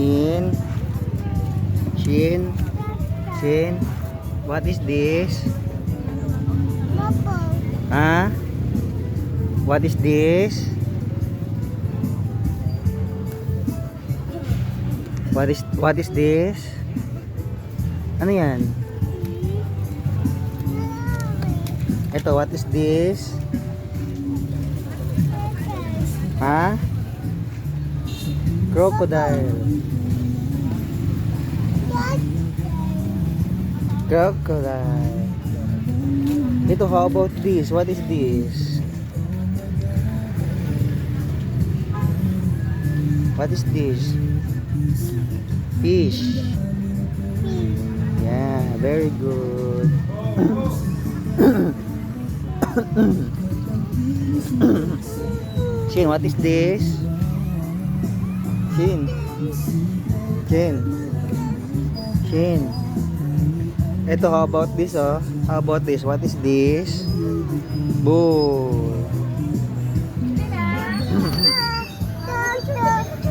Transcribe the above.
Shin. Shin. Shin. What is this? Huh? What is this? What is this? Ano yan? Ito, what is this? Ha? Crocodile. Crocodile. Ito, how about this? What is this? What is this? Fish. Yeah, very good. Shin, what is this? Shin. Shin. Shin. Ito, how about this, oh? How about this? What is this? Bull.